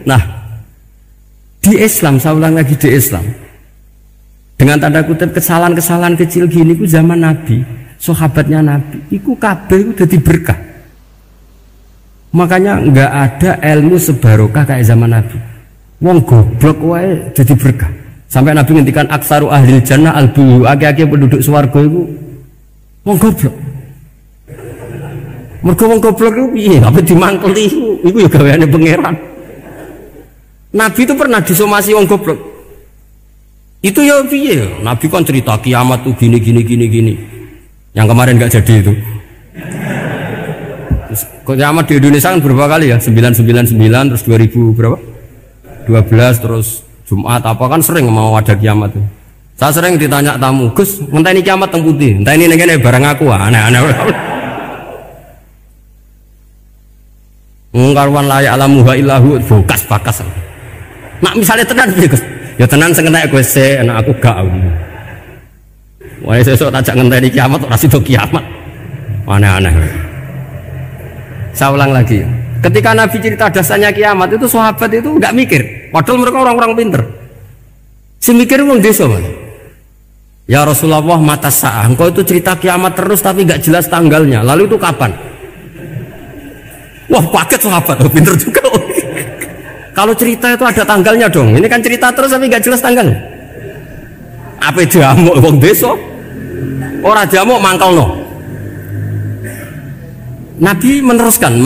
Nah, di Islam, saya ulang lagi di Islam, dengan tanda kutip kesalahan-kesalahan kecil gini ku zaman Nabi, sahabatnya Nabi, iku kabeh ku dadi berkah. Makanya nggak ada ilmu sebarokah kayak zaman Nabi. Wong goblok wae dadi berkah. Sampai Nabi ngendikan aksaru ahlil jannah albu, akeh-akeh penduduk swarga iku wong goblok. Mergo wong goblok iku piye? Apa dimangkeli iku ya gaweane pangeran. Nabi itu pernah disomasi wong goblok. Itu ya piye? Nabi kan cerita kiamat tuh gini. Yang kemarin nggak jadi itu. Kiamat di Indonesia kan berapa kali ya? 999 terus 2000 berapa? 12 terus Jumat apa kan sering mau ada kiamat tuh. Saya sering ditanya tamu, Gus, entah ini kiamat teng putih, entah ini barang aku aneh-aneh. Ngkarwan layak alamuha illahu bokas bakas. Nak misalnya tenan Gus, ya tenan sing entek gue se, anak aku gak. Wah sesuk tajak ngenteni kiamat ora sida kiamat. Aneh-aneh. Saya ulang lagi. Ketika Nabi cerita dasarnya kiamat itu sahabat itu nggak mikir. Padahal mereka orang-orang pinter. Si mikir wong desa man. Ya Rasulullah mata sa'ah. Engkau itu cerita kiamat terus tapi nggak jelas tanggalnya. Lalu itu kapan? Wah paket sahabat. Oh, pinter juga. Kalau cerita itu ada tanggalnya dong. Ini kan cerita terus tapi nggak jelas tanggalnya. Apa jamu wong desa? Ora jamu mangkel no. Nabi meneruskan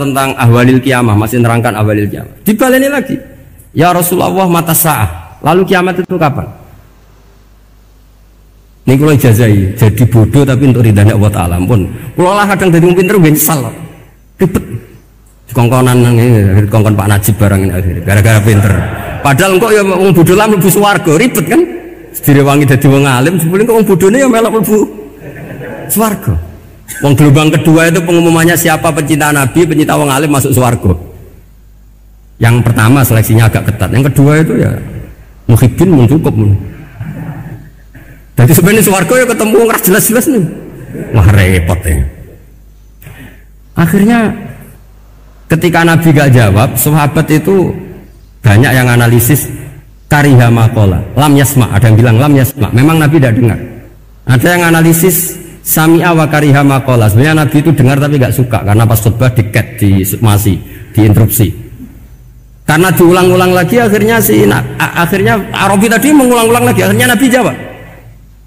tentang ahwalil kiamah, masih nerangkan ahwalil kiamah. Dibaleni lagi. Ya Rasulullah mata sa'ah. Lalu kiamat itu kapan? Ini kalau ijazai, jadi bodoh tapi untuk ridhanya Allah Ta'ala pun. Kalau lah kadang jadi pinter gue nyesal. Ribet. Kongkonan ini, kongkon Pak Najib barang ini akhirnya. Gara-gara pinter. Padahal kok ya wong bodoh lah mlebu swarga, ribet kan? Direwangi dadi wong alim, sebelum kok wong bodone ya melok mlebu swarga. Wong gelombang kedua itu pengumumannya siapa pencinta Nabi, pencinta wong alim masuk swarga. Yang pertama seleksinya agak ketat, yang kedua itu ya muhibbin mun cukup. Jadi sebenarnya swarga ya ketemu ngeras jelas-jelas nih. Wah repot ya. Akhirnya ketika Nabi gak jawab, sahabat itu banyak yang analisis kariha maqala, lam yasma, ada yang bilang lam yasma, memang Nabi tidak dengar. Ada yang analisis sami'a wa kariha maqala, sebenarnya Nabi itu dengar tapi gak suka karena pas khutbah diket, diinterupsi. Karena diulang-ulang lagi akhirnya akhirnya Arabi tadi mengulang-ulang lagi, akhirnya Nabi jawab.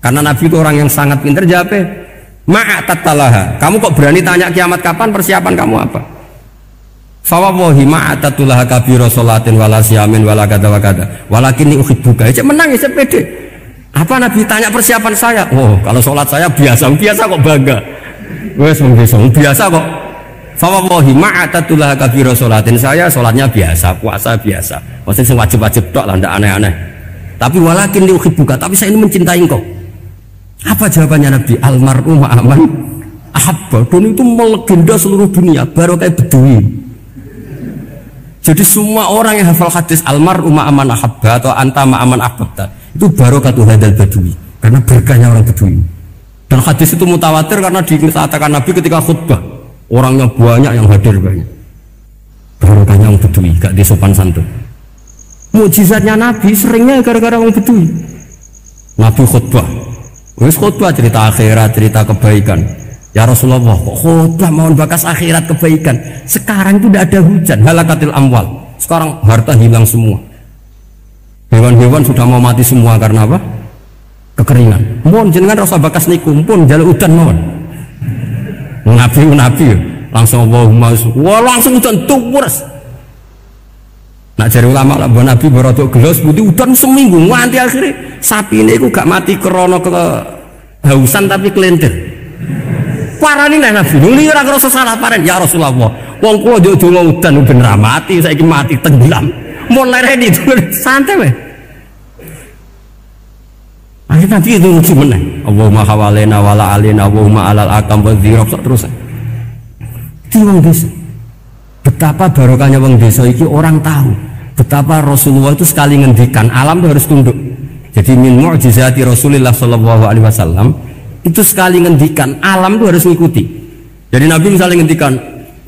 Karena Nabi itu orang yang sangat pintar, jawabnya ma'atatalaha, kamu kok berani tanya kiamat kapan, persiapan kamu apa? Fawawahi ma'atatulaha kabiro sholatin wala siyamin wala kada wa kada walakin uhibbuka, aja menang ya pede. Apa Nabi tanya persiapan saya? Oh kalau sholat saya biasa kok bangga. Wes biasa kok. Fawawahi ma'atatulaha kabiro sholatin, saya sholatnya biasa, puasa biasa, maksudnya wajib-wajib tok lah, ndak aneh-aneh. Tapi walakin uhibbuka, tapi saya ini mencintai engkau. Apa jawabannya Nabi? Almar'u ma'aman ahabba, dan itu melegenda seluruh dunia, baru kayak Bedui. Jadi semua orang yang hafal hadis almar'u ma'aman ahabba atau anta ma'aman ahbabta itu barokatuh hadal badui, karena berkahnya orang Bedui. Dan hadis itu mutawatir karena dikatakan Nabi ketika khutbah, orangnya banyak yang hadir banyak. Barokahnya orang Bedui, gak disopan santun. Mukjizatnya Nabi seringnya gara-gara orang Bedui. Nabi khutbah, wis khutbah cerita akhirat, cerita kebaikan. Ya Rasulullah, kok khutbah mohon bakas akhirat kebaikan. Sekarang itu tidak ada hujan, halakatil amwal. Sekarang harta hilang semua. Hewan-hewan sudah mau mati semua karena apa? Kekeringan. Mohon jenengan rasa bakas niku pun jaluk udan mohon. Nabi langsung Allahumma wah langsung udan tuwes. Nak jari ulama lah bahwa Nabi berotok gelos putih udan seminggu nganti akhirnya sapi ini aku gak mati krono kehausan tapi kelentir. Parani lah Nabi, nuli orang ngerasa salah paren. Ya Rasulullah, wong kula donga udan ben ra mati, saiki mati tenggelam. Mun lereni santai weh. Akhirnya Nabi itu nguji meneh. Allahumma hawalena wala alina Allahumma alal akam wa dzirab terus. Itu wong desa. Betapa barokahnya wong desa iki orang tahu. Betapa Rasulullah itu sekali ngendikan alam itu harus tunduk. Jadi min mu'jizati Rasulullah sallallahu alaihi wasallam itu sekali ngendikan alam itu harus mengikuti. Jadi Nabi misalnya ngendikan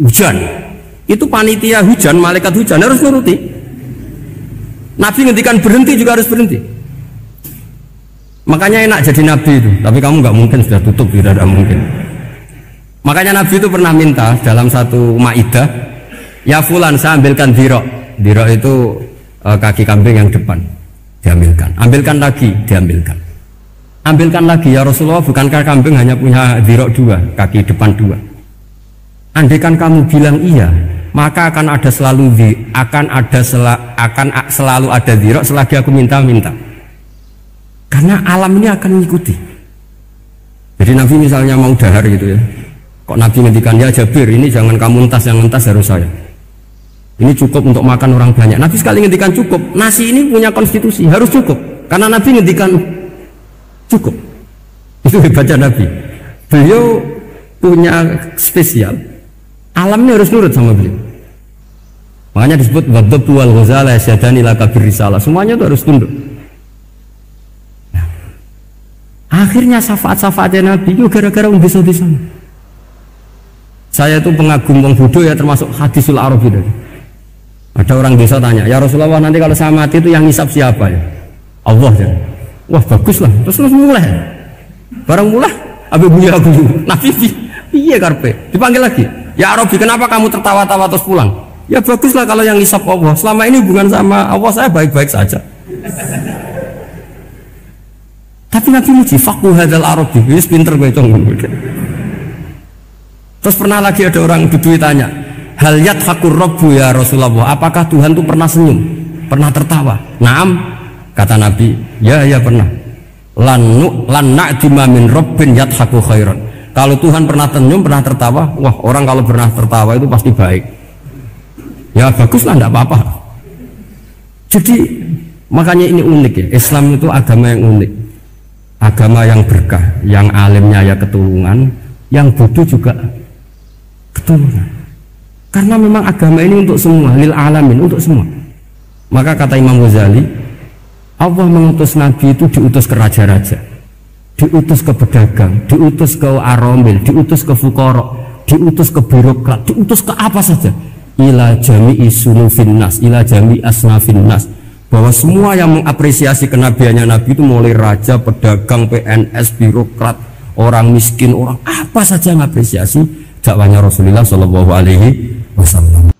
hujan, Itu panitia hujan, malaikat hujan harus nuruti. Nabi ngendikan berhenti juga harus berhenti. Makanya enak jadi nabi itu, tapi kamu nggak mungkin sudah tutup, tidak ada mungkin. Makanya Nabi itu pernah minta dalam satu maidah, ya fulan saya ambilkan dirok. Dirok itu kaki kambing yang depan, diambilkan. Ambilkan lagi, diambilkan. Ambilkan lagi ya Rasulullah, bukankah kambing hanya punya dirok dua, kaki depan dua? Andaikan kamu bilang iya, maka akan selalu ada dirok selagi aku minta-minta. Karena alam ini akan mengikuti. Jadi Nabi misalnya mau dahar gitu ya, kok Nabi ngendikan ya Jabir, ini jangan kamu entas, yang entas harus saya. Ini cukup untuk makan orang banyak. Nabi sekali ngendikan cukup. Nasi ini punya konstitusi, harus cukup. Karena Nabi ngendikan cukup. Itu hebatnya Nabi. Beliau punya spesial. Alamnya harus nurut sama beliau. Makanya disebut wadhabu wal ghazala syadani la kabir risalah. Semuanya itu harus tunduk. Nah, akhirnya syafaat-syafaatnya Nabi itu gara-gara desa-desa. Saya itu pengagum wong Buddha ya, termasuk hadisul Arabi tadi. Ada orang desa tanya, ya Rasulullah nanti kalau saya mati itu yang ngisap siapa ya? Allah ya. Wah bagus lah, terus mulai. Barang mulai, abe bunyi lagu Nabi iya karpe, dipanggil lagi. Ya Arabi, kenapa kamu tertawa-tawa terus pulang? Ya baguslah kalau yang ngisap Allah. Selama ini hubungan sama Allah saya baik-baik saja. Tapi Nabi muji faqhu hadzal Arabi, wis pinter kowe cong. Terus pernah lagi ada orang Bedui tanya, hal yadhakur rabbu ya Rasulullah, apakah Tuhan itu pernah senyum, pernah tertawa? Naam, kata Nabi, ya pernah. Lan na'dima min rabbin yadhaku khairan. Kalau Tuhan pernah senyum, pernah tertawa, wah orang kalau pernah tertawa itu pasti baik. Ya baguslah, enggak apa-apa. Jadi makanya ini unik ya, Islam itu agama yang unik, agama yang berkah, yang alimnya ya keturunan, yang bodoh juga keturunan. Karena memang agama ini untuk semua, lil alamin, untuk semua. Maka kata Imam Ghazali, Allah mengutus Nabi itu diutus ke raja-raja, diutus ke pedagang, diutus ke aromil, diutus ke fuqara, diutus ke birokrat, diutus ke apa saja. Ila jami'i sunufin nas, ila jami'i asnafin nas. Bahwa semua yang mengapresiasi kenabiannya Nabi itu mulai raja, pedagang, PNS, birokrat, orang miskin, orang apa saja yang mengapresiasi dakwahnya Rasulullah Shallallahu Alaihi Wasallam.